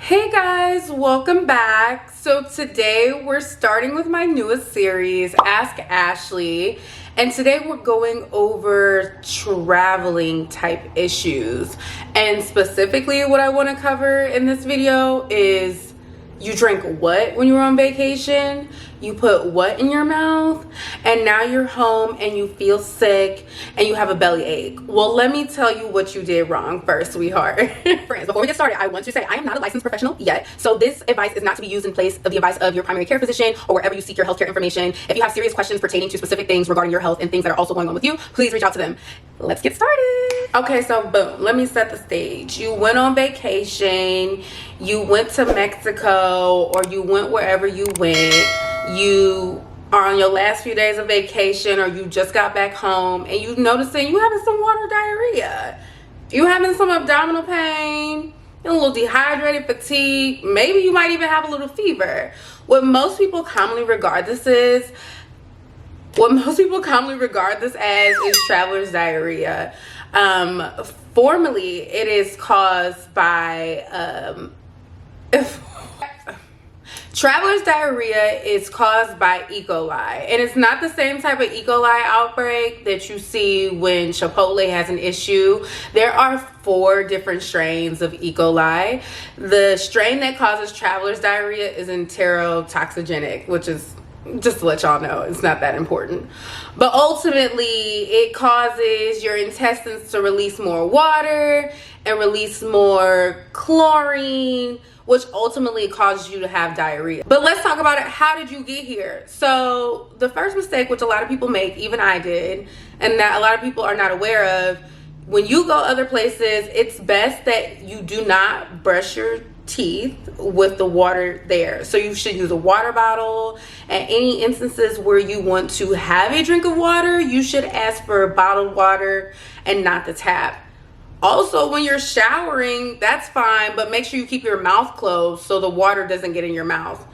Hey guys, welcome back. So today we're starting with my newest series, Ask Ashley, and today we're going over traveling type issues. And specifically what I want to cover in this video is you drank what when you were on vacation, you put what in your mouth, and now you're home and you feel sick and you have a belly ache. Well, let me tell you what you did wrong first, sweetheart. Friends, before we get started, I want to say I am not a licensed professional yet, so this advice is not to be used in place of the advice of your primary care physician or wherever you seek your healthcare information. If you have serious questions pertaining to specific things regarding your health and things that are also going on with you, please reach out to them. Let's get started. Okay, so boom, let me set the stage. You went on vacation, you went to Mexico, or you went wherever you went. You are on your last few days of vacation, or you just got back home and you noticing you having some water diarrhea. You having some abdominal pain, you're a little dehydrated, fatigue, maybe you might even have a little fever. What most people commonly regard this as is traveler's diarrhea. Formally, it is caused by traveler's diarrhea is caused by E. coli, and it's not the same type of E. coli outbreak that you see when Chipotle has an issue. There are 4 different strains of E. coli. The strain that causes traveler's diarrhea is enterotoxigenic, which is, just to let y'all know, it's not that important. But ultimately, it causes your intestines to release more water and release more chlorine, which ultimately causes you to have diarrhea. But let's talk about it. How did you get here? So the first mistake, which a lot of people make, even I did, and that a lot of people are not aware of, when you go other places, it's best that you do not brush your teeth with the water there. So you should use a water bottle. At any instances where you want to have a drink of water, you should ask for bottled water and not the tap. Also, when you're showering, that's fine, but make sure you keep your mouth closed so the water doesn't get in your mouth.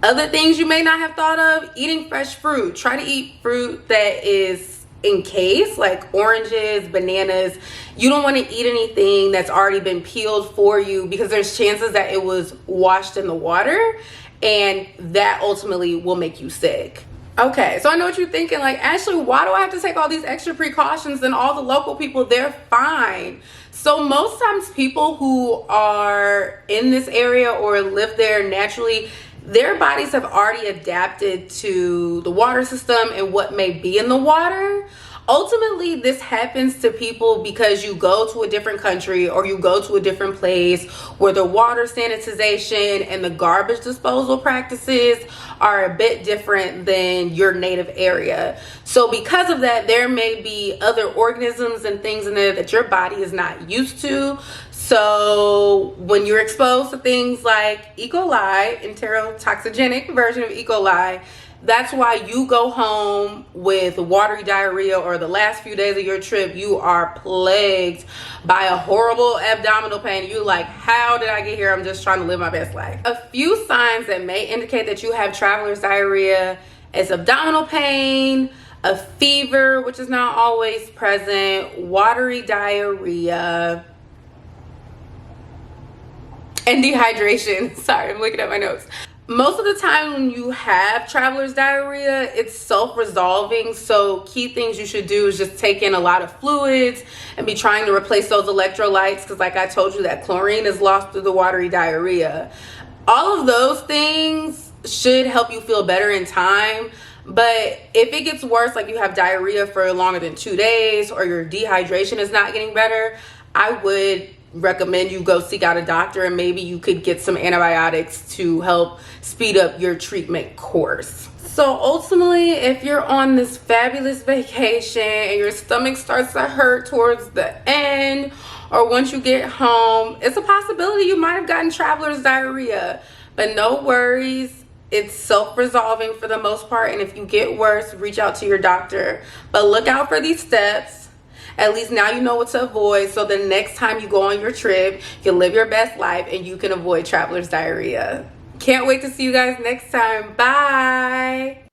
Other things you may not have thought of, eating fresh fruit. Try to eat fruit that is encased, like oranges, bananas. You don't want to eat anything that's already been peeled for you, because there's chances that it was washed in the water, and that ultimately will make you sick. Okay, so I know what you're thinking, like, Ashley, why do I have to take all these extra precautions and all the local people, they're fine? So most times people who are in this area or live there naturally, their bodies have already adapted to the water system and what may be in the water. Ultimately, this happens to people because you go to a different country or you go to a different place where the water sanitization and the garbage disposal practices are a bit different than your native area. So because of that, there may be other organisms and things in there that your body is not used to. So when you're exposed to things like E. coli, enterotoxigenic version of E. coli, that's why you go home with watery diarrhea, or the last few days of your trip, you are plagued by a horrible abdominal pain. You're like, how did I get here? I'm just trying to live my best life. A few signs that may indicate that you have traveler's diarrhea is abdominal pain, a fever, which is not always present, watery diarrhea, and dehydration. Sorry, I'm looking at my notes. Most of the time when you have traveler's diarrhea, it's self-resolving. So key things you should do is just take in a lot of fluids and be trying to replace those electrolytes, because like I told you, that chlorine is lost through the watery diarrhea. All of those things should help you feel better in time. But if it gets worse, like you have diarrhea for longer than 2 days, or your dehydration is not getting better, I would recommend you go seek out a doctor, and maybe you could get some antibiotics to help speed up your treatment course. So ultimately, if you're on this fabulous vacation and your stomach starts to hurt towards the end, or once you get home, it's a possibility you might have gotten traveler's diarrhea. But no worries, it's self-resolving for the most part, and if you get worse, reach out to your doctor. But look out for these steps. At least now you know what to avoid, so the next time you go on your trip, you can live your best life and you can avoid traveler's diarrhea. Can't wait to see you guys next time. Bye.